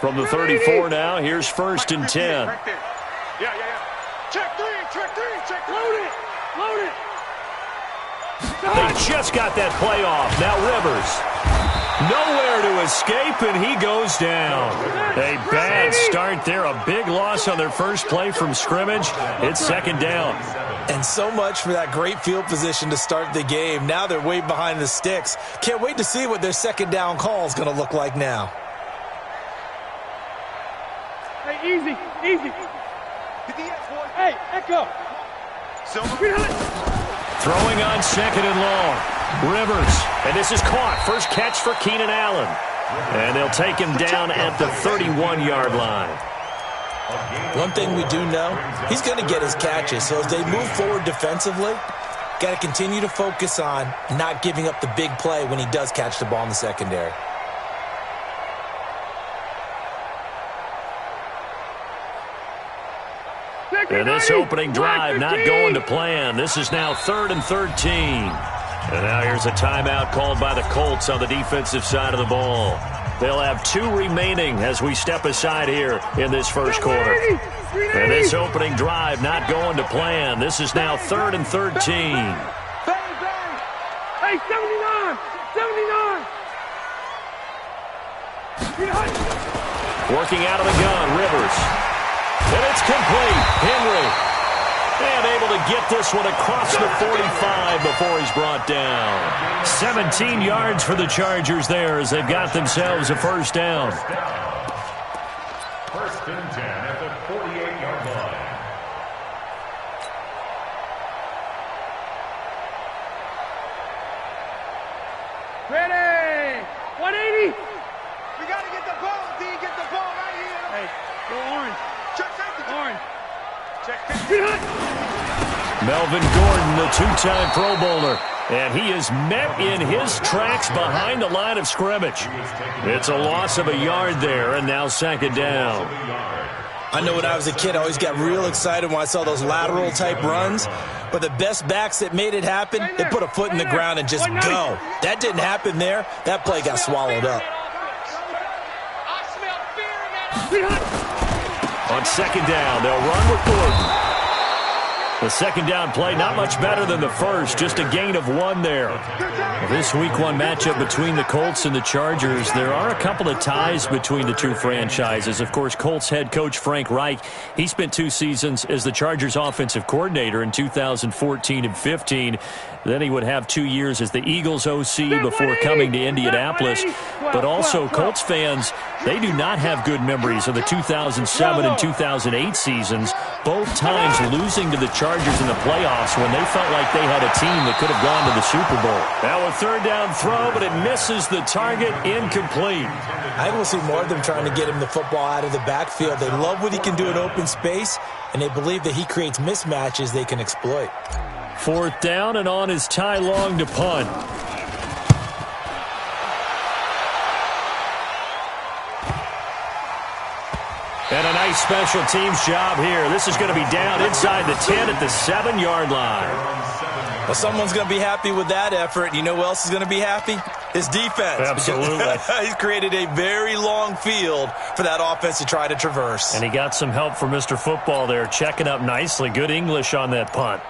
From the 34 now, here's 1st and 10. Right there. Yeah. Check three. Load it. They just got that play off. Now Rivers. Nowhere to escape, and he goes down. A bad start there. A big loss on their first play from scrimmage. It's 2nd down. And so much for that great field position to start the game. Now they're way behind the sticks. Can't wait to see what their 2nd down call is going to look like now. Hey, easy. Hey, Echo. Throwing on 2nd and long. Rivers, and this is caught. First catch for Keenan Allen. And they'll take him down at the 31-yard line. One thing we do know, he's going to get his catches. So as they move forward defensively, got to continue to focus on not giving up the big play when he does catch the ball in the secondary. And this opening drive not going to plan. This is now 3rd and 13. And now here's a timeout called by the Colts on the defensive side of the ball. They'll have 2 remaining as we step aside here in this first quarter. And this opening drive not going to plan. This is now 3rd and 13. Hey, 79. Working out of the gun, Rivers. And it's complete. Henry. And able to get this one across the 45 before he's brought down. 17 yards for the Chargers there as they've got themselves a 1st down. 1st and 10 at the 48-yard line. Ready. 180. We got to get the ball, D. Get the ball right here. Hey, go orange. Check safety. Orange. Check safety. Melvin Gordon, the 2-time Pro Bowler. And he is met in his tracks behind the line of scrimmage. It's a loss of a yard there, and now 2nd down. I know when I was a kid, I always got real excited when I saw those lateral-type runs. But the best backs that made it happen, they put a foot in the ground and just go. That didn't happen there. That play got swallowed up. On 2nd down, they'll run with Gordon. The 2nd down play, not much better than the first, just a gain of 1 there. This Week 1 matchup between the Colts and the Chargers, there are a couple of ties between the two franchises. Of course, Colts head coach Frank Reich, he spent 2 seasons as the Chargers offensive coordinator in 2014 and 15. Then he would have 2 years as the Eagles OC before coming to Indianapolis. But also, Colts fans, they do not have good memories of the 2007 and 2008 seasons, both times losing to the Chargers in the playoffs when they felt like they had a team that could have gone to the Super Bowl. Now a 3rd down throw, but it misses the target, incomplete. I think we'll see more of them trying to get him the football out of the backfield. They love what he can do in open space, and they believe that he creates mismatches they can exploit. 4th down, and on is Ty Long to punt. And a nice special teams job here. This is going to be down inside the 10 at the 7-yard line. Well, someone's going to be happy with that effort. You know who else is going to be happy? His defense. Absolutely. He's created a very long field for that offense to try to traverse. And he got some help from Mr. Football there, checking up nicely. Good English on that punt.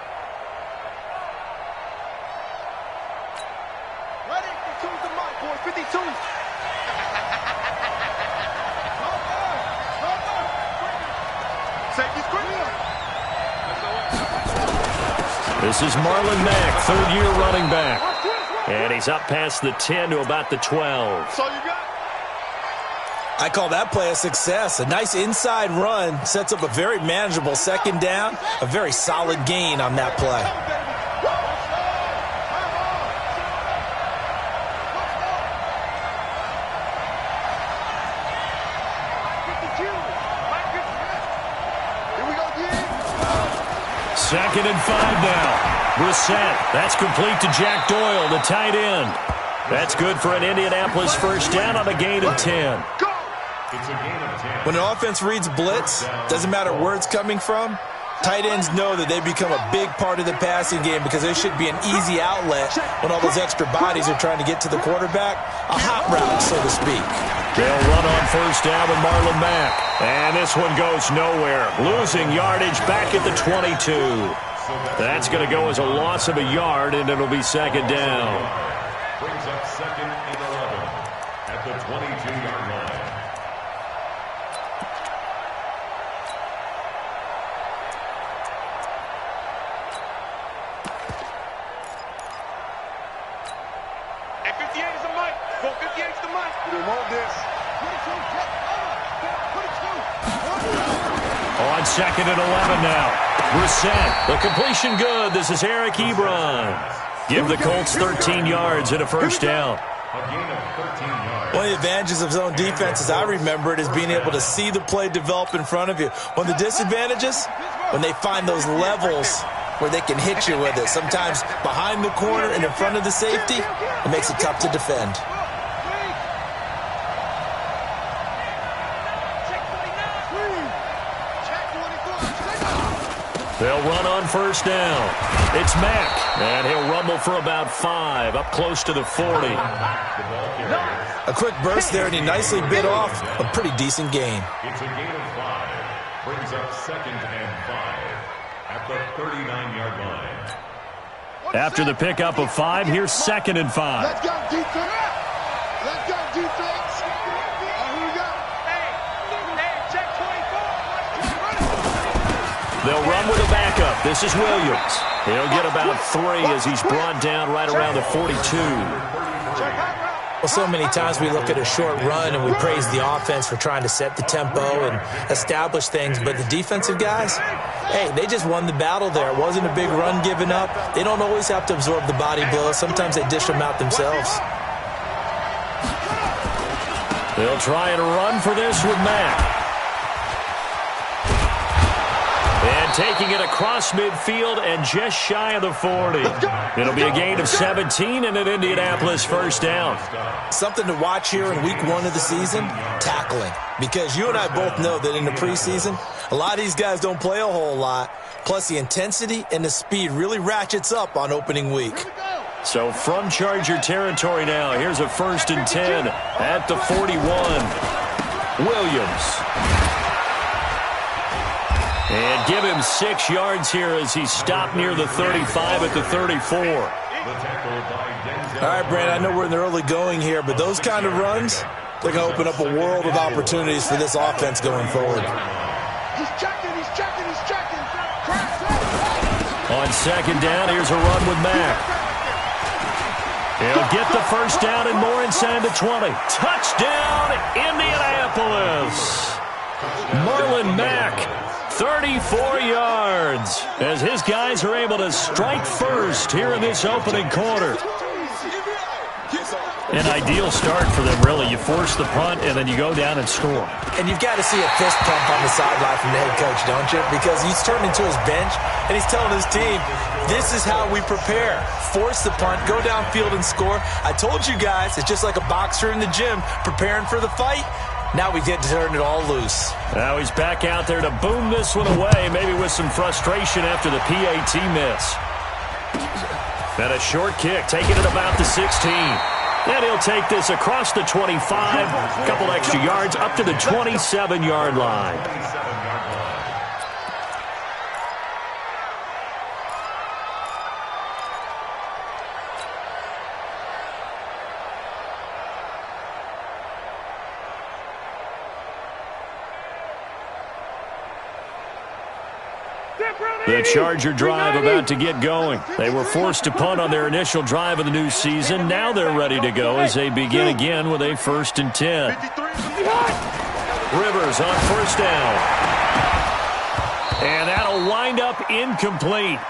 Ready? 52's the mark, boys. 52. Safety's quick. This is Marlon Mack, 3rd-year running back. And he's up past the 10 to about the 12. So you got. I call that play a success. A nice inside run sets up a very manageable 2nd down. A very solid gain on that play. Here we go, again. 2nd and 5 now. Brissett, that's complete to Jack Doyle, the tight end. That's good for an Indianapolis 1st down on a gain of 10. When an offense reads blitz, doesn't matter where it's coming from, tight ends know that they become a big part of the passing game because there should be an easy outlet when all those extra bodies are trying to get to the quarterback. A hot route, so to speak. They'll run on first down with Marlon Mack. And this one goes nowhere. Losing yardage back at the 22. That's going to go as a loss of a yard, and it'll be second down. Brings up second and 11 at the 22-yard line. Hey, 58 is the mic. 58 is the mic. We want this. On second and 11 now. Brissett, the completion good. This is Eric Ebron. Give the Colts 13 yards and a first down. A gain of 13 yards. One of the advantages of zone defense, as I remember it, is being able to see the play develop in front of you. One of the disadvantages, when they find those levels where they can hit you with it. Sometimes behind the corner and in front of the safety, it makes it tough to defend. They'll run on first down. It's Mack, and he'll rumble for about 5, up close to the 40. A quick burst there, and he nicely bit off a pretty decent gain. It's a gain of 5. Brings up second and 5 at the 39-yard line. After the pickup of 5, here's second and 5. Let's go, defense. Let's go, defense. Here we go. Hey, check 24. They'll run with a backup. This is Williams. He'll get about 3 as he's brought down right around the 42. Well, so many times we look at a short run and we praise the offense for trying to set the tempo and establish things, but the defensive guys, hey, they just won the battle there. It wasn't a big run given up. They don't always have to absorb the body blows. Sometimes they dish them out themselves. They'll try and run for this with Mack. And taking it across midfield and just shy of the 40. It'll be a gain of 17 and an Indianapolis first down. Something to watch here in week 1 of the season, tackling. Because you and I both know that in the preseason, a lot of these guys don't play a whole lot. Plus the intensity and the speed really ratchets up on opening week. So from Charger territory now, here's a 1st and 10 at the 41. Williams. And give him 6 yards here as he stopped near the 35 at the 34. The tackle by All right, Brandon, I know we're in the early going here, but those kind of runs, they're going to open up a world of opportunities for this offense going forward. He's checking, he's checking, he's checking. On second down, here's a run with Mack. He'll get the first down and more inside the 20. Touchdown, Indianapolis. Marlon Mack, 34 yards, as his guys are able to strike first here in this opening quarter. An ideal start for them, really. You force the punt, and then you go down and score. And you've got to see a fist pump on the sideline from the head coach, don't you? Because he's turned into his bench, and he's telling his team, this is how we prepare. Force the punt, go downfield and score. I told you guys, it's just like a boxer in the gym preparing for the fight. Now we get to turn it all loose. Now he's back out there to boom this one away, maybe with some frustration after the PAT miss. And a short kick, taking it about the 16. And he'll take this across the 25, a couple extra yards, up to the 27-yard line. The Charger drive about to get going. They were forced to punt on their initial drive of the new season. Now they're ready to go as they begin again with a 1st and 10. Rivers on first down. And that'll wind up incomplete.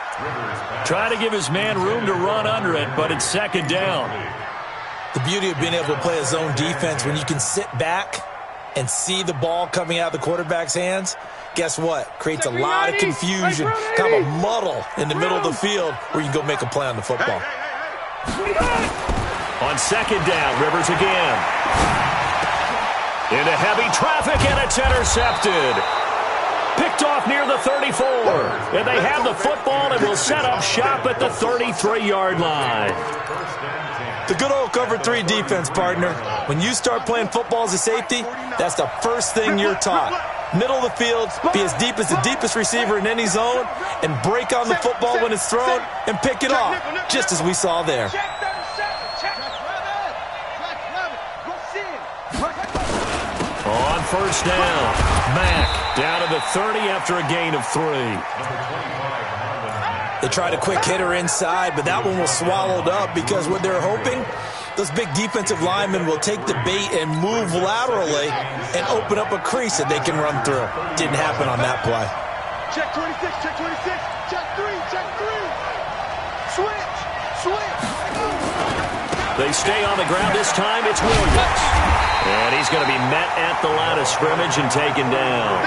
Try to give his man room to run under it, but it's second down. The beauty of being able to play a zone defense when you can sit back and see the ball coming out of the quarterback's hands, guess what? Creates a lot of confusion, kind of a muddle in the middle of the field where you can go make a play on the football. On second down, Rivers again. Into heavy traffic, and it's intercepted. Picked off near the 34. And they have the football and will set up shop at the 33-yard line. The good old cover 3 defense, partner. When you start playing football as a safety, that's the first thing you're taught. Middle of the field, be as deep as the deepest receiver in any zone, and break on the football when it's thrown and pick it off, just as we saw there. On first down, Mack down to the 30 after a gain of 3. They tried a quick hitter inside, but that one was swallowed up because what they're hoping, those big defensive linemen will take the bait and move laterally and open up a crease that they can run through. Didn't happen on that play. Check 26, check 26, check 3, check 3. Switch, switch. They stay on the ground this time. It's Williams. And he's going to be met at the line of scrimmage and taken down.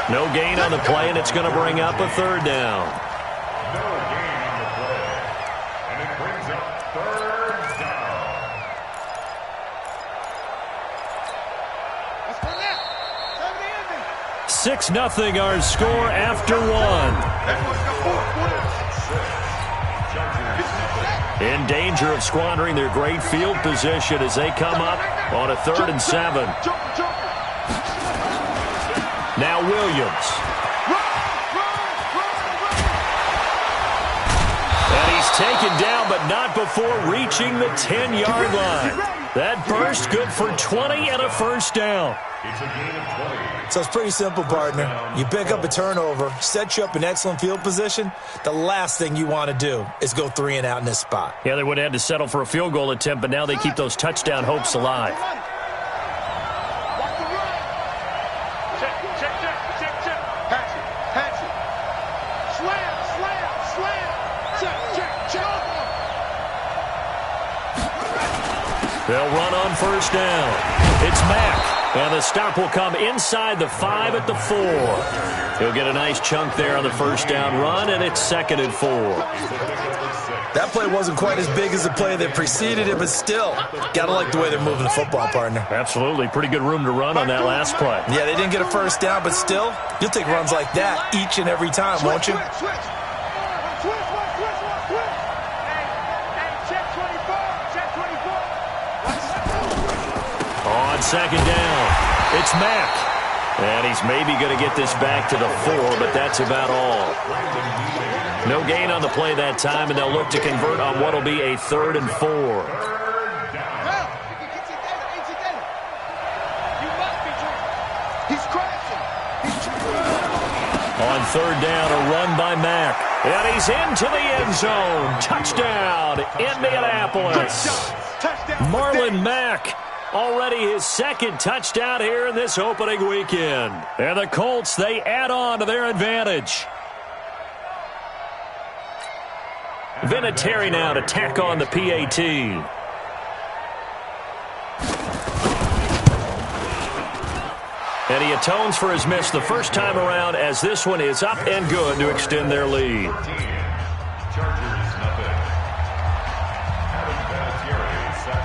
No gain on the play, and it's going to bring up a 3rd down. No gain on the play. And it brings up 3rd down. Let's go now. 6-0 our score after 1. In danger of squandering their great field position as they come up on a 3rd and 7. Now Williams. And he's taken down, but not before reaching the 10-yard line. That burst good for 20 and a 1st down. It's a gain of 20. So it's pretty simple, partner. You pick up a turnover, set you up in excellent field position. The last thing you want to do is go 3 and out in this spot. Yeah, they would have had to settle for a field goal attempt, but now they keep those touchdown hopes alive. Check, check, check, check, check. Patch it, patch it. Slam, slam, slam. Check, check, check. They'll run on first down. It's Mack. And the stop will come inside the 5 at the 4. He'll get a nice chunk there on the first down run, and it's 2nd and 4. That play wasn't quite as big as the play that preceded it, but still, got to like the way they're moving the football, partner. Absolutely. Pretty good room to run on that last play. Yeah, they didn't get a first down, but still, you'll take runs like that each and every time, won't you? Switch, switch. Switch, switch, switch, switch. Hey, check 24, check 24. On 2nd down, it's Mack. And he's maybe going to get this back to the 4, but that's about all. No gain on the play that time, and they'll look to convert on what will be a 3rd and 4. On 3rd down, a run by Mack. And he's into the end zone. Touchdown, Indianapolis. Marlon Mack. Already his 2nd touchdown here in this opening weekend. And the Colts, they add on to their advantage. Vinatieri now to tack on the PAT. And he atones for his miss the first time around as this one is up and good to extend their lead.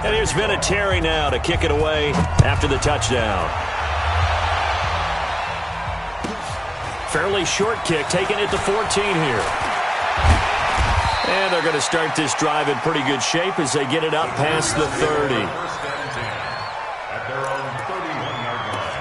And here's Vinatieri now to kick it away after the touchdown. Fairly short kick, taking it to 14 here. And they're going to start this drive in pretty good shape as they get it up past the 30. At their own 31-yard line.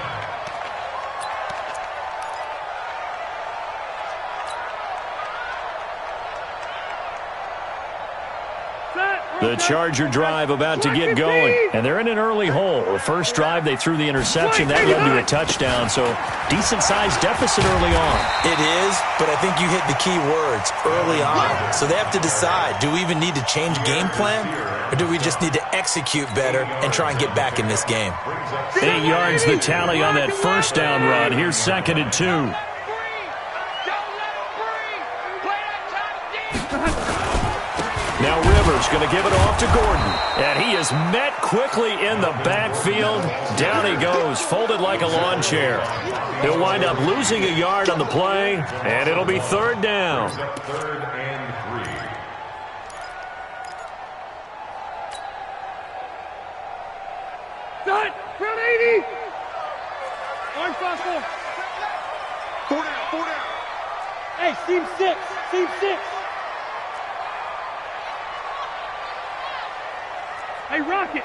The Charger drive about to get going. And they're in an early hole. The first drive, they threw the interception. That led to a touchdown. So decent-sized deficit early on. It is, but I think you hit the key words, early on. So they have to decide, do we even need to change game plan? Or do we just need to execute better and try and get back in this game? 8 yards the tally on that first down run. Here's 2nd and 2. Now Rivers going to give it off to Gordon. And he is met quickly in the backfield. Down he goes, folded like a lawn chair. He'll wind up losing a yard on the play, and it'll be 3rd down. 3rd and 3. Done. Round 80. Orange 5-4. 4 down, 4 down. Hey, seam 6, seam 6. Hey, Rocket.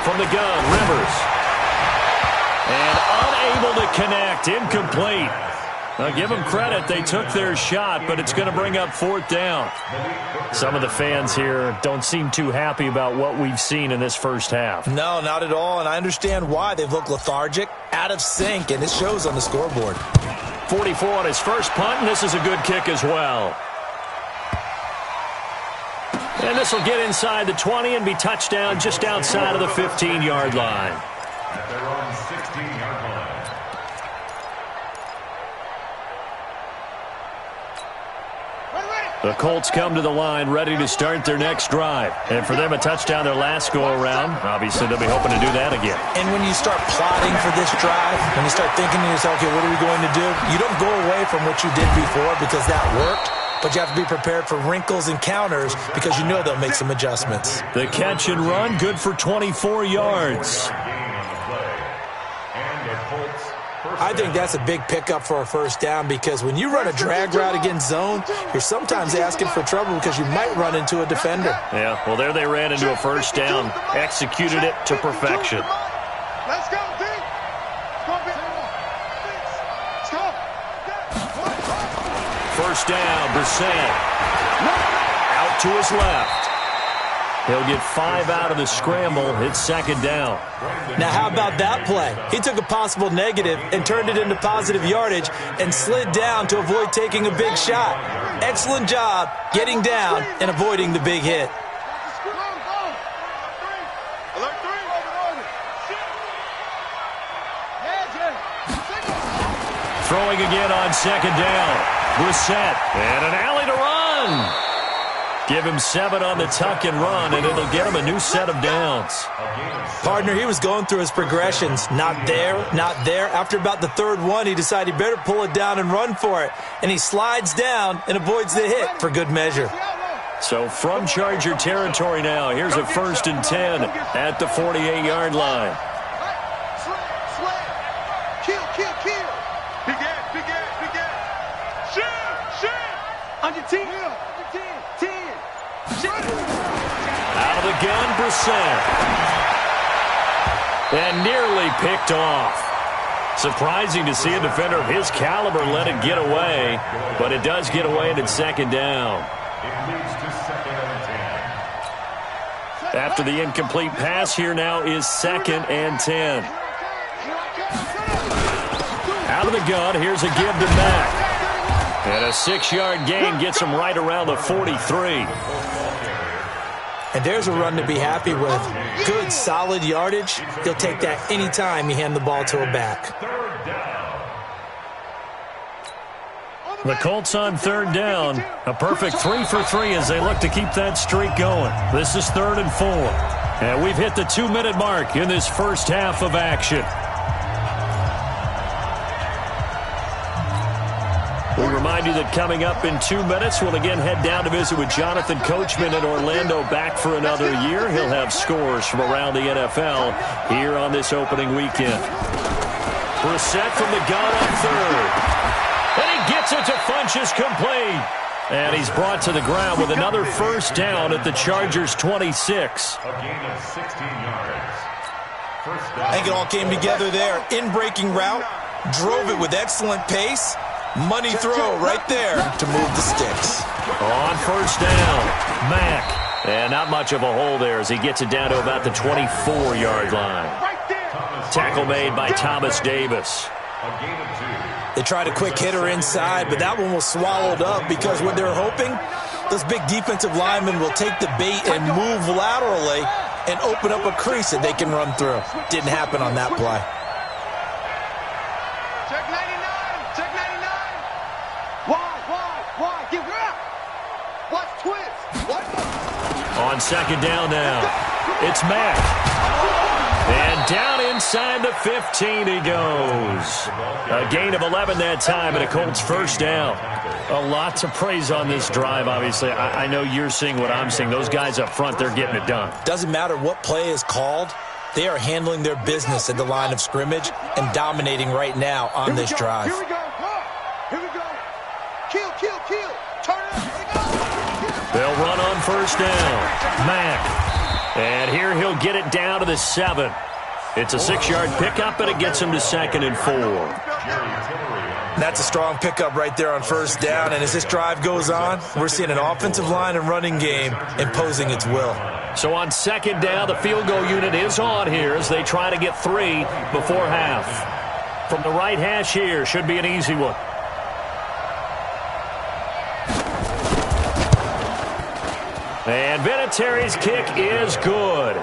From the gun, Rivers. And unable to connect. Incomplete. Now, give them credit. They took their shot, but it's going to bring up 4th down. Some of the fans here don't seem too happy about what we've seen in this first half. No, not at all, and I understand why. They've looked lethargic, out of sync, and it shows on the scoreboard. 44 on his first punt, and this is a good kick as well. And this will get inside the 20 and be touchdown just outside of the 15-yard line. At their own 16-yard line. The Colts come to the line ready to start their next drive. And for them, a touchdown their last go-around. Obviously, they'll be hoping to do that again. And when you start plotting for this drive, when you start thinking to yourself, okay, what are we going to do? You don't go away from what you did before because that worked. But you have to be prepared for wrinkles and counters because you know they'll make some adjustments. The catch and run, good for 24 yards. I think that's a big pickup for a first down because when you run a drag route against zone, you're sometimes asking for trouble because you might run into a defender. Yeah, well, there they ran into a first down, executed it to perfection. Let's go, D. First down, Brissett. Out to his left. He'll get 5 out of the scramble. It's 2nd down. Now, how about that play? He took a possible negative and turned it into positive yardage and slid down to avoid taking a big shot. Excellent job getting down and avoiding the big hit. Throwing again on 2nd down. Brissett, and an alley to run. Give him 7 on the tuck and run, and it'll get him a new set of downs. Partner, he was going through his progressions. Not there, not there. After about the 3rd one, he decided he better pull it down and run for it. And he slides down and avoids the hit for good measure. So from Charger territory now, here's a 1st and 10 at the 48-yard line. On your team. Out of the gun, Brissett. And nearly picked off. Surprising to see a defender of his caliber let it get away, but it does get away and it's 2nd down. It moves to 2nd and 10. After the incomplete pass, here now is 2nd and 10. Out of the gun, here's a give to Mack. And a 6-yard gain gets him right around the 43. And there's a run to be happy with. Good, solid yardage. He'll take that anytime you hand the ball to a back. The Colts on 3rd down. A perfect 3 for 3 as they look to keep that streak going. This is 3rd and 4. And we've hit the 2-minute mark in this first half of action. We remind you that coming up in 2 minutes, we'll again head down to visit with Jonathan Coachman in Orlando, back for another year. He'll have scores from around the NFL here on this opening weekend. Brissett from the gun on 3rd. And he gets it to Funchess complete. And he's brought to the ground with another first down at the Chargers' 26. A gain of 16 yards. First down. I think it all came together there. In-breaking route, drove it with excellent pace. Money throw right there to move the sticks. On first down, Mack. And not much of a hole there as he gets it down to about the 24-yard line. Tackle made by Thomas Davis. A gain of 2. They tried a quick hitter inside, but that one was swallowed up because what they're hoping, those big defensive linemen will take the bait and move laterally and open up a crease that they can run through. Didn't happen on that play. Check 99. Check 99. Why? Get rid. Watch twist. What? On 2nd down now, it's Mack. And down inside the 15 he goes. A gain of 11 that time and a Colts first down. A lot to praise on this drive, obviously. I know you're seeing what I'm seeing. Those guys up front, they're getting it done. Doesn't matter what play is called. They are handling their business at the line of scrimmage and dominating right now on this drive. Here we go. Here we go. Kill. Turn it up. They'll run on first down. Mack. And here he'll get it down to the 7. It's a 6-yard pickup, and it gets him to 2nd and 4. That's a strong pickup right there on first down, and as this drive goes on, we're seeing an offensive line and running game imposing its will. So on 2nd down, the field goal unit is on here as they try to get 3 before half. From the right hash here, should be an easy one. And Vinatieri's kick is good.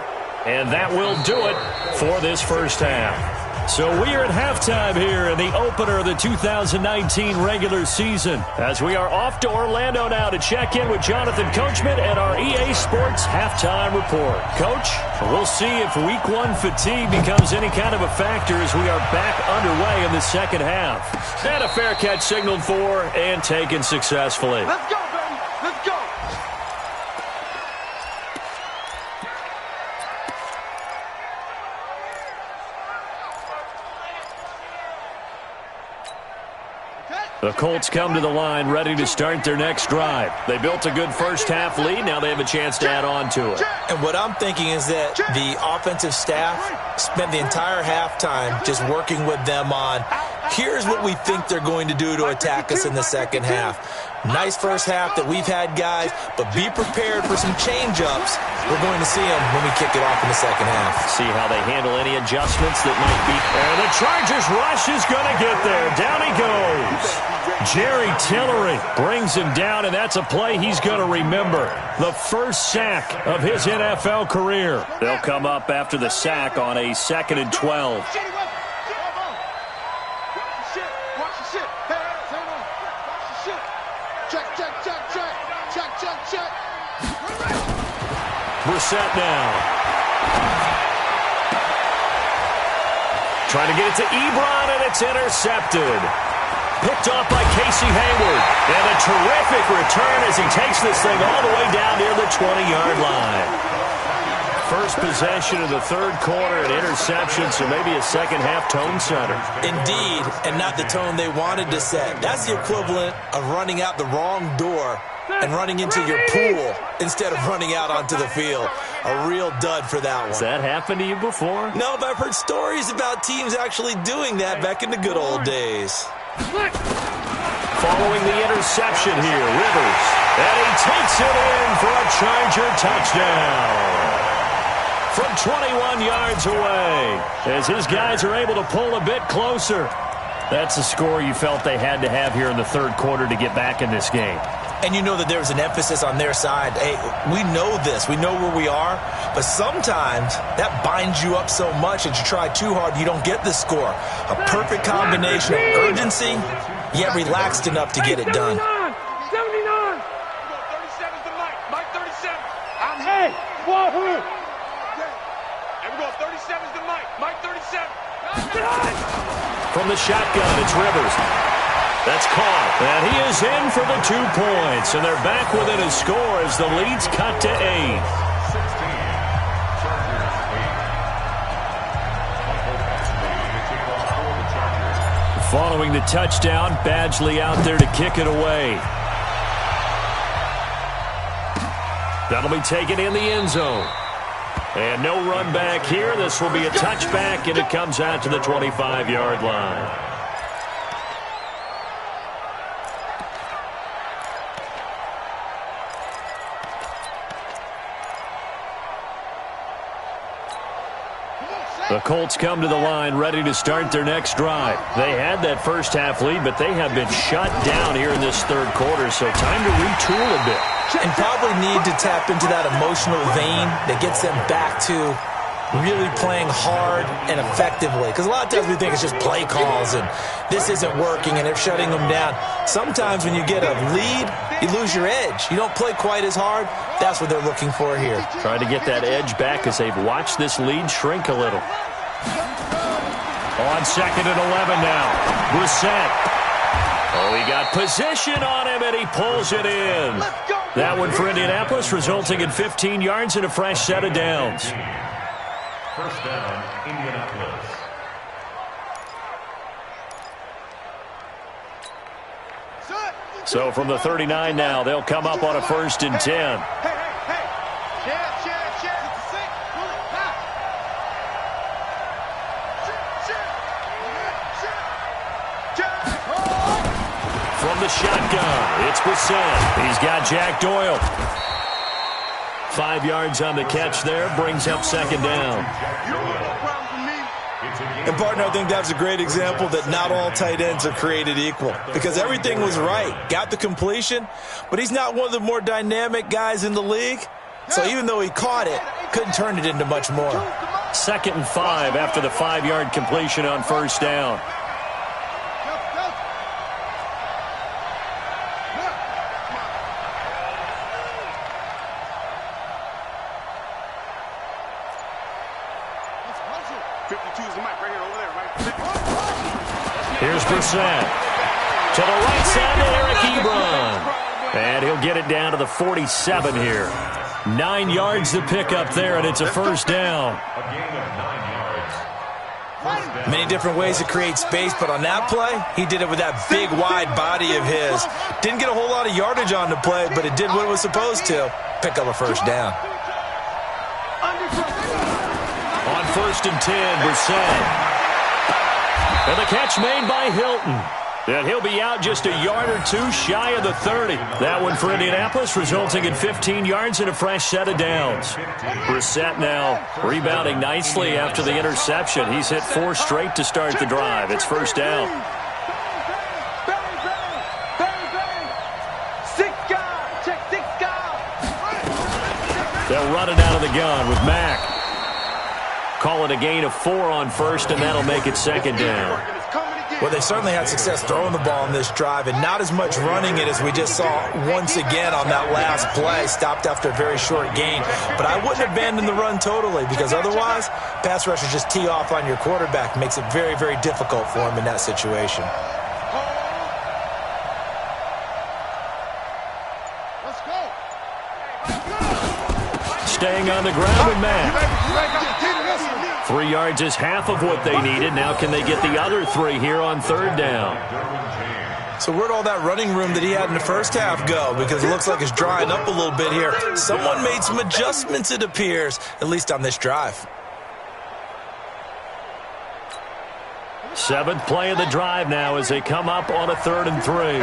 And that will do it for this first half. So we are at halftime here in the opener of the 2019 regular season, as we are off to Orlando now to check in with Jonathan Coachman and our EA Sports halftime report. Coach, we'll see if week 1 fatigue becomes any kind of a factor as we are back underway in the second half. And a fair catch signaled for and taken successfully. Let's go, baby. Let's go. The Colts come to the line ready to start their next drive. They built a good first half lead. Now they have a chance to add on to it. And what I'm thinking is that the offensive staff spent the entire halftime just working with them on, here's what we think they're going to do to attack us in the second half. Nice first half that we've had, guys, but be prepared for some change-ups. We're going to see them when we kick it off in the second half. See how they handle any adjustments that might be. And the Chargers rush is going to get there. Down he goes. Jerry Tillery brings him down, and that's a play he's going to remember. The first sack of his NFL career. They'll come up after the sack on a 2nd and 12. Brissett now. Trying to get it to Ebron, and it's intercepted. Picked off by Casey Hayward. And a terrific return as he takes this thing all the way down near the 20-yard line. First possession of the third quarter, an interception, so maybe a second-half tone setter. Indeed, and not the tone they wanted to set. That's the equivalent of running out the wrong door and running into your pool instead of running out onto the field. A real dud for that one. Has that happened to you before? No, but I've heard stories about teams actually doing that back in the good old days. Following the interception here, Rivers. And he takes it in for a Charger touchdown. From 21 yards away, as his guys are able to pull a bit closer. That's the score you felt they had to have here in the third quarter to get back in this game. And you know that there's an emphasis on their side. Hey, we know this. We know where we are. But sometimes that binds you up so much that you try too hard, you don't get the score. A perfect combination of urgency, yet relaxed enough to get it done. 79. 37's the Mike. Mike 37. I'm hey. Wahoo. And we go 37's the Mike. Mike 37. From the shotgun, it's Rivers. That's caught. And he is in for the 2 points. And they're back within a score as the lead's cut to 8. 16. Following the touchdown, Badgley out there to kick it away. That'll be taken in the end zone. And no run back here. This will be a touchback, and it comes out to the 25-yard line. The Colts come to the line ready to start their next drive. They had that first half lead, but they have been shut down here in this third quarter, so time to retool a bit. And probably need to tap into that emotional vein that gets them back to really playing hard and effectively. Because a lot of times we think it's just play calls and this isn't working and they're shutting them down. Sometimes when you get a lead, you lose your edge. You don't play quite as hard. That's what they're looking for here. Trying to get that edge back as they've watched this lead shrink a little. On 2nd and 11 now. Brissett. Oh, he got position on him, and he pulls it in. That one for Indianapolis, resulting in 15 yards and a fresh set of downs. First down, Indianapolis. So from the 39 now, they'll come up on a 1st and 10. from the shotgun. It's Brissett. He's got Jack Doyle. 5 yards on the catch there, brings up second down. And, partner, I think that's a great example that not all tight ends are created equal because everything was right. Got the completion, but he's not one of the more dynamic guys in the league. So even though he caught it, couldn't turn it into much more. 2nd and 5 after the 5-yard completion on first down. Here's Brissett. To the right side to Eric Ebron. And he'll get it down to the 47 here. 9 yards to pick up there, and it's a first down. A gain of 9 yards. Many different ways to create space, but on that play, he did it with that big, wide body of his. Didn't get a whole lot of yardage on the play, but it did what it was supposed to. Pick up a first down. On 1st and 10, Brissett. And the catch made by Hilton. And he'll be out just a yard or two shy of the 30. That one for Indianapolis, resulting in 15 yards and a fresh set of downs. Brissett now rebounding nicely after the interception. He's hit 4 straight to start the drive. It's first down. 6 guys. Check 6 guys. They'll run it out of the gun with Mack. Call it a gain of 4 on first, and that'll make it second down. Well, they certainly had success throwing the ball on this drive and not as much running it as we just saw once again on that last play. Stopped after a very short gain. But I wouldn't abandon the run totally because otherwise, pass rushers just tee off on your quarterback. Makes it very, very difficult for him in that situation. Staying on the ground with Mack. 3 yards is half of what they needed. Now can they get the other 3 here on third down? So where'd all that running room that he had in the first half go? Because it looks like it's drying up a little bit here. Someone made some adjustments, it appears, at least on this drive. 7th play of the drive now as they come up on a 3rd and 3. Watch the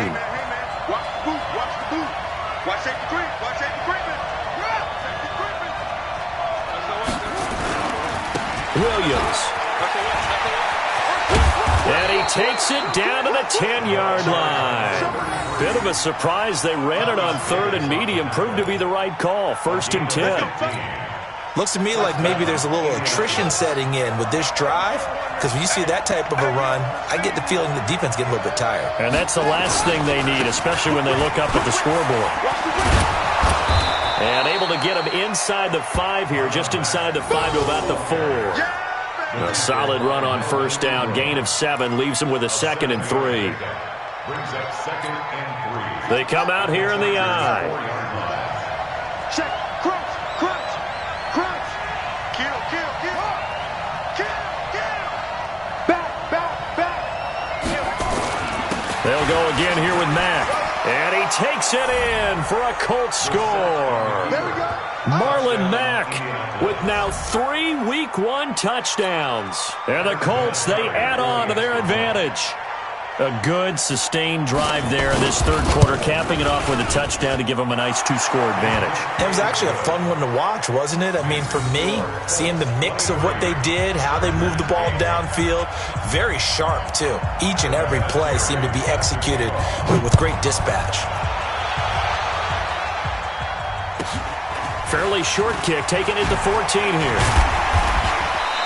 boot. Watch the boot. Watch safety creep. Watch safety creeping. Williams. And he takes it down to the 10-yard line. Bit of a surprise. They ran it on 3rd and medium. Proved to be the right call. 1st and 10. Looks to me like maybe there's a little attrition setting in with this drive. Because when you see that type of a run, I get the feeling the defense get a little bit tired. And that's the last thing they need, especially when they look up at the scoreboard. And able to get him inside the 5 here, just inside the 5 to about the 4. A solid run on first down. Gain of 7 leaves him with a 2nd and 3. Brings up 2nd and 3. They come out here in the eye. Check. Crunch. Crunch. Crunch. Kill. Kill. Kill. Kill. Kill. Back. They'll go again here with Mack. And he takes it in for a Colts score. There we go. Marlon Mack with now 3 Week 1 touchdowns. And the Colts, they add on to their advantage. A good, sustained drive there in this 3rd quarter, capping it off with a touchdown to give them a nice 2-score advantage. It was actually a fun one to watch, wasn't it? I mean, for me, seeing the mix of what they did, how they moved the ball downfield, very sharp, too. Each and every play seemed to be executed with great dispatch. Fairly short kick, taken at the 14 here.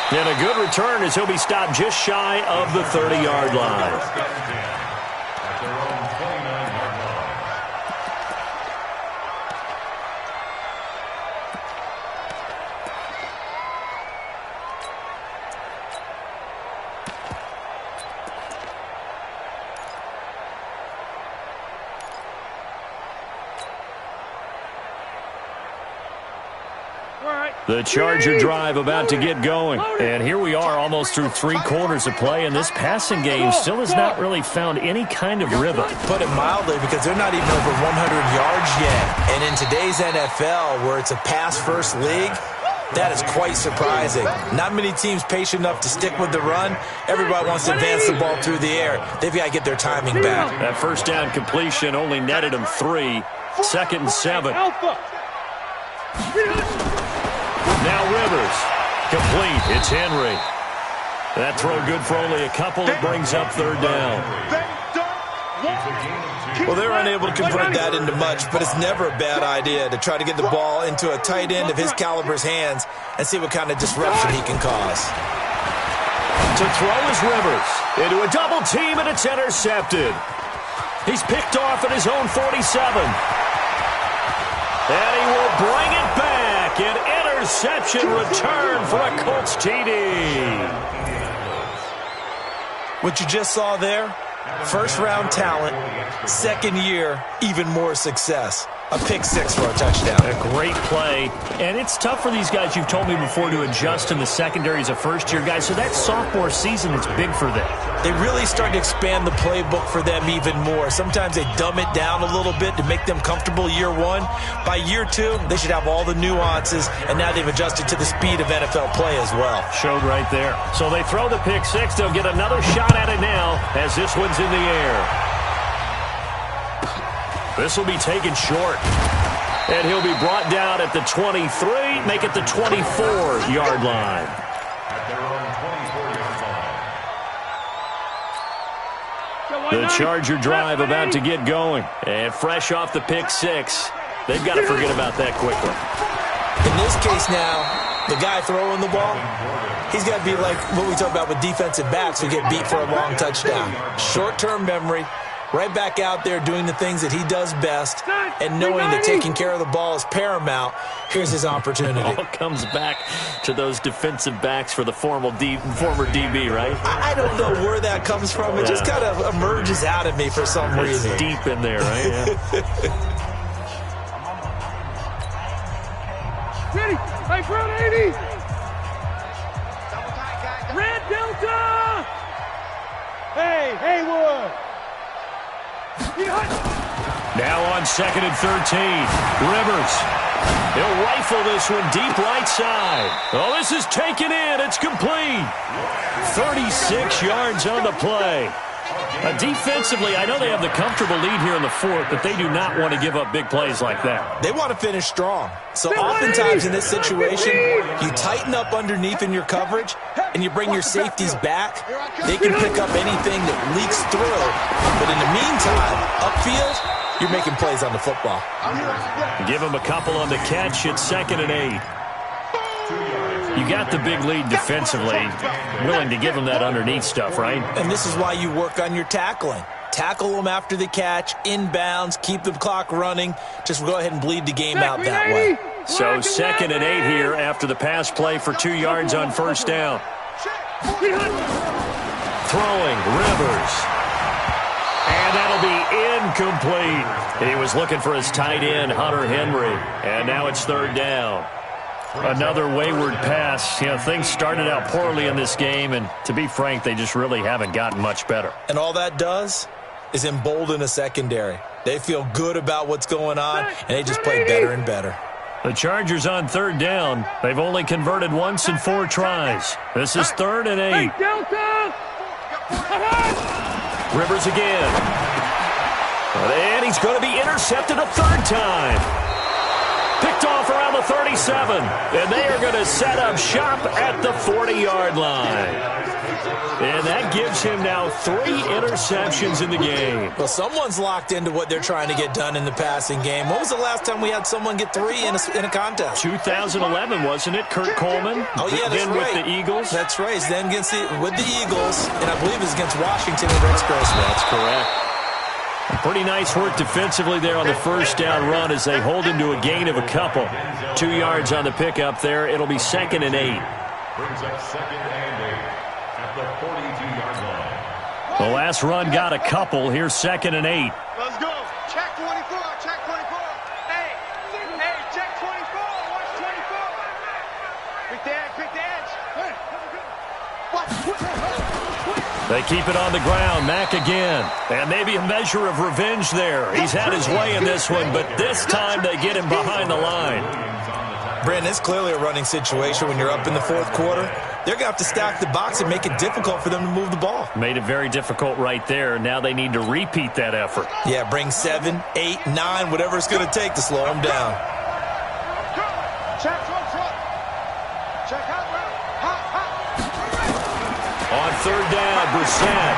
And a good return as he'll be stopped just shy of the 30-yard line. At their own 29-yard line. The Charger drive about to get going. And here we are almost through 3 quarters of play, and this passing game still has not really found any kind of rhythm. Put it mildly, because they're not even over 100 yards yet. And in today's NFL, where it's a pass-first league, That is quite surprising. Not many teams patient enough to stick with the run. Everybody wants to advance the ball through the air. They've got to get their timing back. That first down completion only netted him 3. 2nd and 7. Now Rivers. Complete. It's Henry. That throw good for only a couple. It brings up 3rd down. Well, they're unable to convert that into much, but it's never a bad idea to try to get the ball into a tight end of his caliber's hands and see what kind of disruption he can cause. To throw is Rivers. Into a double team, and it's intercepted. He's picked off at his own 47. And he will bring it back. An interception return for a Colts TD. What you just saw there, first-round talent, second year, even more success. A pick 6 for a touchdown. A great play. And it's tough for these guys, you've told me before, to adjust in the secondary as a first-year guy. So that sophomore season is big for them. They really start to expand the playbook for them even more. Sometimes they dumb it down a little bit to make them comfortable year 1. By year 2, they should have all the nuances, and now they've adjusted to the speed of NFL play as well. Showed right there. So they throw the pick 6. They'll get another shot at it now as this one's in the air. This will be taken short. And he'll be brought down at the 23, make it the 24-yard line. At their own 24-yard line. The Charger drive about to get going. And fresh off the pick 6. They've got to forget about that quickly. In this case now, the guy throwing the ball, he's got to be like what we talk about with defensive backs who get beat for a long touchdown. Short-term memory. Right back out there doing the things that he does best, and knowing that taking care of the ball is paramount. Here's his opportunity. It all comes back to those defensive backs for the former DB, right? I don't know where that comes from. It just kind of emerges out of me for some reason. It's deep in there, right? Yeah. Ready? Hey, Brown 80. Red Delta. Hey, Haywood. Now on 2nd and 13. Rivers. He'll rifle this one deep right side. Oh, this is taken in. It's complete. 36 yards on the play. Defensively, I know they have the comfortable lead here in the 4th, but they do not want to give up big plays like that. They want to finish strong. So oftentimes in this situation, you tighten up underneath in your coverage, and you bring your safeties back. They can pick up anything that leaks through. But in the meantime, upfield, you're making plays on the football. Give them a couple on the catch. It's 2nd and 8. You got the big lead defensively, willing to give them that underneath stuff, right? And this is why you work on your tackling. Tackle them after the catch, inbounds, keep the clock running. Just go ahead and bleed the game out that way. So 2nd and 8 here after the pass play for 2 yards on first down. Throwing, Rivers. And that'll be incomplete. He was looking for his tight end, Hunter Henry. And now it's 3rd down. Another wayward pass. You know, things started out poorly in this game, and to be frank, they just really haven't gotten much better. And all that does is embolden a secondary. They feel good about what's going on, and they just play better and better. The Chargers on 3rd down. They've only converted once in 4 tries. This is 3rd and 8. Rivers again. And he's going to be intercepted a 3rd time. Picked off around the 37. And they are going to set up shop at the 40-yard line. And that gives him now 3 interceptions in the game. Well, someone's locked into what they're trying to get done in the passing game. When was the last time we had someone get 3 in a contest? 2011, wasn't it? Kurt Coleman. Oh, yeah, that's then right. with the Eagles. That's right. Then with the Eagles, and I believe it's against Washington and Rex Grossman. That's correct. Pretty nice work defensively there on the first down run as they hold him to a gain of a couple. 2 yards on the pickup there. It'll be 2nd and 8. Brings up 2nd and 8 at the 42-yard line. The last run got a couple. Here's 2nd and 8. Let's go. Check 24. Check 24. Hey, check 24. Watch 24. Quick the edge. They keep it on the ground. Mack again. And maybe a measure of revenge there. He's had his way in this one, but this time they get him behind the line. Brandon, it's clearly a running situation when you're up in the fourth quarter. They're going to have to stack the box and make it difficult for them to move the ball. Made it very difficult right there. Now they need to repeat that effort. Yeah, bring 7, 8, 9, whatever it's going to take to slow them down. On third down, Brissett.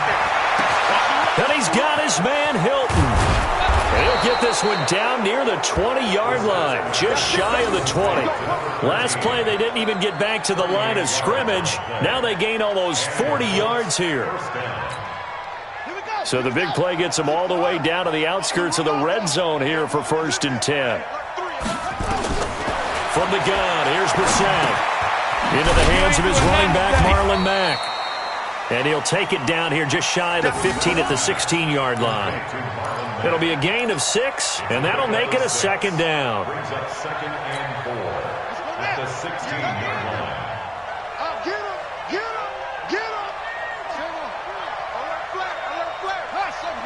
And he's got his man, Hilton. He'll get this one down near the 20-yard line, just shy of the 20. Last play, they didn't even get back to the line of scrimmage. Now they gain almost 40 yards here. So the big play gets them all the way down to the outskirts of the red zone here for 1st and 10. From the gun, here's Brissett. Into the hands of his running back, Marlon Mack. And he'll take it down here just shy of the 15 at the 16-yard line. It'll be a gain of 6, and that'll make it a 2nd down. Brings up 2nd and 4 at the 16-yard line. Get him! Alert flag! Hustle!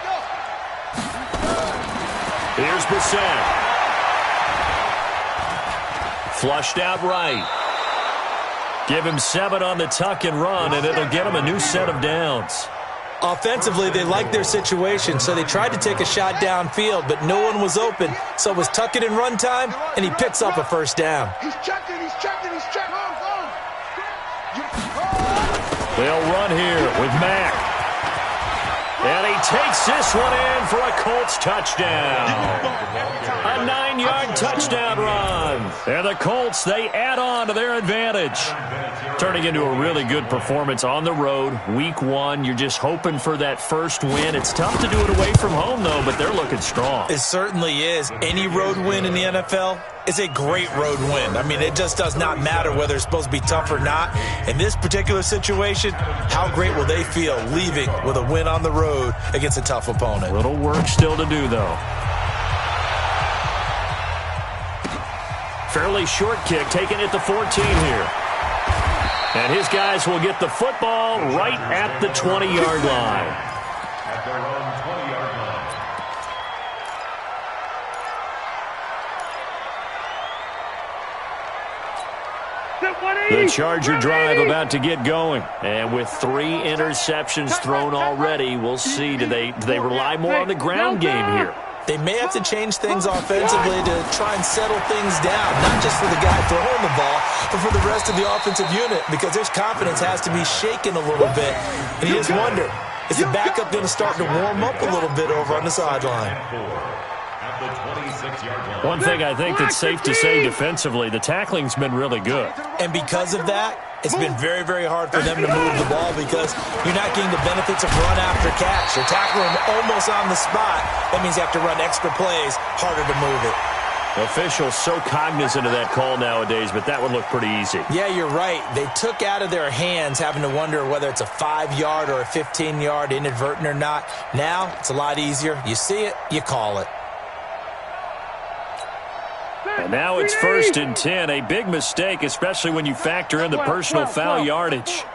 Go! Here's Brissett. Flushed out right. Give him 7 on the tuck and run, and it'll get him a new set of downs. Offensively, they liked their situation, so they tried to take a shot downfield, but no one was open. So it was tuck it and run time, and he picks up a 1st down. He's checking. They'll run here with Mack. And he takes this one in for a Colts touchdown. A 9-yard touchdown run. And the Colts, they add on to their advantage. Turning into a really good performance on the road. Week 1, you're just hoping for that first win. It's tough to do it away from home, though, but they're looking strong. It certainly is. Any road win in the NFL is a great road win. I mean, it just does not matter whether it's supposed to be tough or not. In this particular situation, how great will they feel leaving with a win on the road against a tough opponent? Little work still to do, though. Fairly short kick, taken at the 14 here. And his guys will get the football right at the 20-yard line. At their own 20-yard line. The Charger drive about to get going. And with 3 interceptions thrown already, we'll see. Do they rely more on the ground game here? They may have to change things offensively to try and settle things down, not just for the guy throwing the ball, but for the rest of the offensive unit, because their confidence has to be shaken a little bit. And you just wonder, is the backup going to start to warm up a little bit over on the sideline? One thing I think that's safe to say defensively, the tackling's been really good. And because of that, it's been very, very hard for them to move the ball because you're not getting the benefits of run after catch. You're tackling them almost on the spot. That means you have to run extra plays, harder to move it. Officials so cognizant of that call nowadays, but that would look pretty easy. Yeah, you're right. They took out of their hands having to wonder whether it's a 5-yard or a 15-yard inadvertent or not. Now, it's a lot easier. You see it, you call it. And now it's 1st and 10. A big mistake, especially when you factor in the personal foul yardage.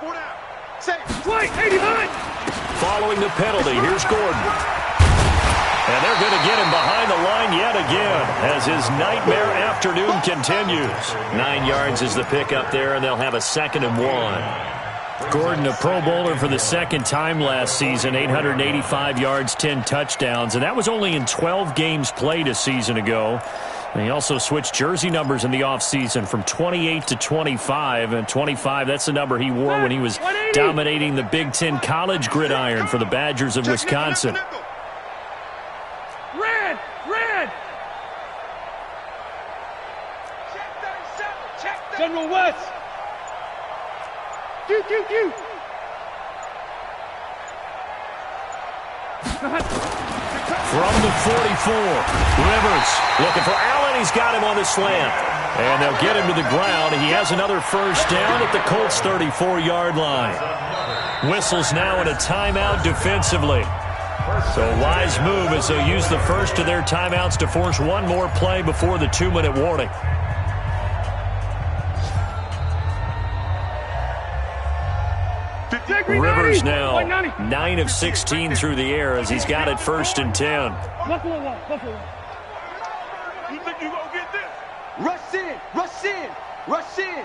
Following the penalty, here's Gordon. And they're going to get him behind the line yet again as his nightmare afternoon continues. 9 yards is the pickup there, and they'll have a 2nd and 1. Gordon, a Pro Bowler for the 2nd time last season, 885 yards, 10 touchdowns, and that was only in 12 games played a season ago. And he also switched jersey numbers in the offseason from 28 to 25, and 25, that's the number he wore when he was dominating the Big Ten college gridiron for the Badgers of Wisconsin. Red! General West! Q! From the 44, Rivers looking for Allen. He's got him on the slant. And they'll get him to the ground. He has another 1st down at the Colts' 34-yard line. Whistles now in a timeout defensively. So a wise move as they'll use the first of their timeouts to force one more play before the 2-minute warning. Rivers now 9 of 16 through the air as he's got it 1st and 10. You think you gonna get this? Rush in, rush in, rush in.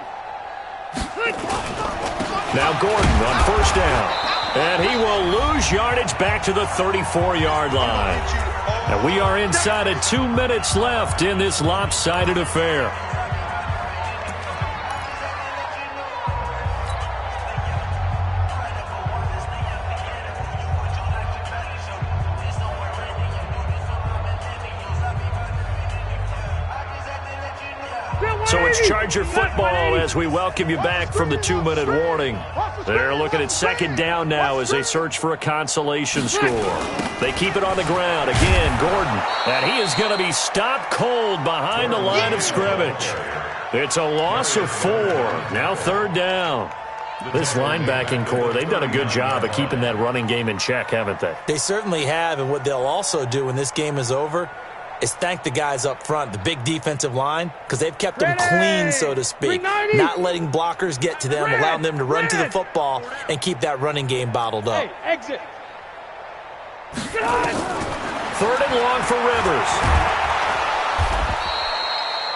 Now Gordon on first down. And he will lose yardage back to the 34-yard line. And we are inside of 2 minutes left in this lopsided affair. So it's Charger football as we welcome you back from the 2-minute warning. They're looking at second down now as they search for a consolation score. They keep it on the ground. Again, Gordon. And he is going to be stopped cold behind the line of scrimmage. It's a loss of 4. Now third down. This linebacking core, they've done a good job of keeping that running game in check, haven't they? They certainly have, and what they'll also do when this game is over is thank the guys up front, the big defensive line, because they've kept them clean, so to speak, not letting blockers get to them, allowing them to run to the football and keep that running game bottled up. Hey, exit. Third and long for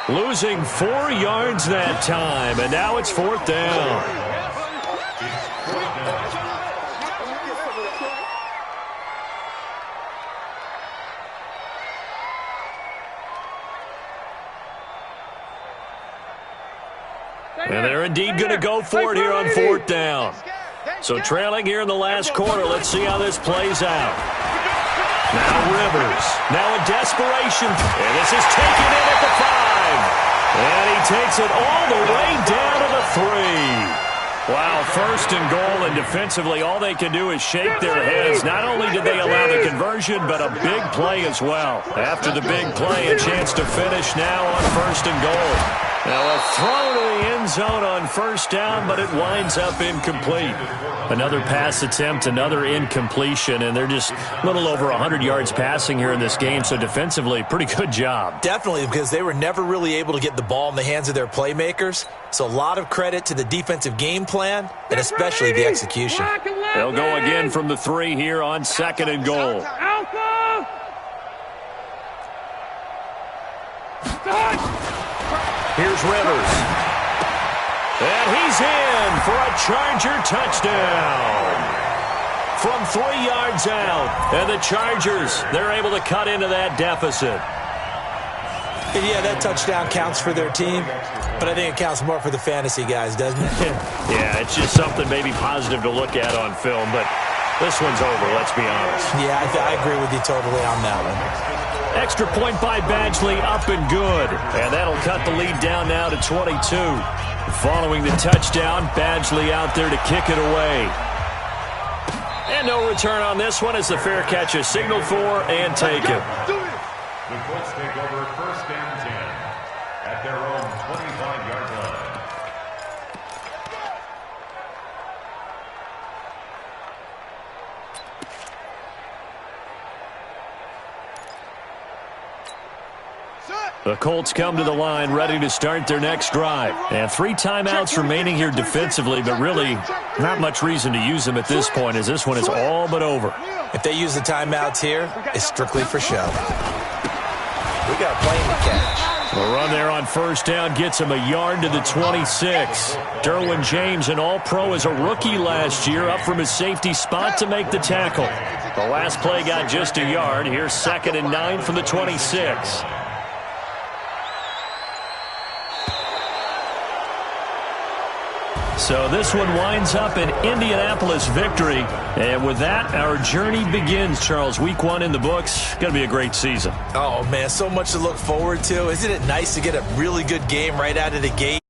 Rivers. Losing 4 yards that time, and now it's fourth down. And they're indeed going to go for it here on fourth down. So trailing here in the last quarter. Let's see how this plays out. Now Rivers. Now in desperation. And this is taken in at the 5. And he takes it all the way down to the 3. Wow, first and goal, and defensively all they can do is shake their heads. Not only did they allow the conversion, but a big play as well. After the big play, a chance to finish now on first and goal. Now a throw to the end zone on first down, but it winds up incomplete. Another pass attempt, another incompletion, and they're just a little over 100 yards passing here in this game, so defensively, pretty good job. Definitely, because they were never really able to get the ball in the hands of their playmakers, so a lot of credit to the defensive game plan, and especially the execution. They'll go again from the 3 here on second and goal. Here's Rivers. And he's in for a Charger touchdown. From 3 yards out. And the Chargers, they're able to cut into that deficit. And yeah, that touchdown counts for their team, but I think it counts more for the fantasy guys, doesn't it? Yeah, it's just something maybe positive to look at on film, but this one's over, let's be honest. Yeah, I agree with you totally on that one. Extra point by Badgley, up and good. And that'll cut the lead down now to 22. Following the touchdown, Badgley out there to kick it away. And no return on this one as the fair catch is signaled for and taken. The Colts take over first and 10 at their own 25-yard line. The Colts come to the line ready to start their next drive. And 3 timeouts remaining here defensively, but really not much reason to use them at this point as this one is all but over. If they use the timeouts here, it's strictly for show. We got a plane to catch. The run there on first down gets him a yard to the 26. Derwin James, an all-pro as a rookie last year, up from his safety spot to make the tackle. The last play got just a yard. Here's 2nd and 9 from the 26. So this one winds up an Indianapolis victory. And with that, our journey begins, Charles. Week 1 in the books. Going to be a great season. Oh, man, so much to look forward to. Isn't it nice to get a really good game right out of the gate?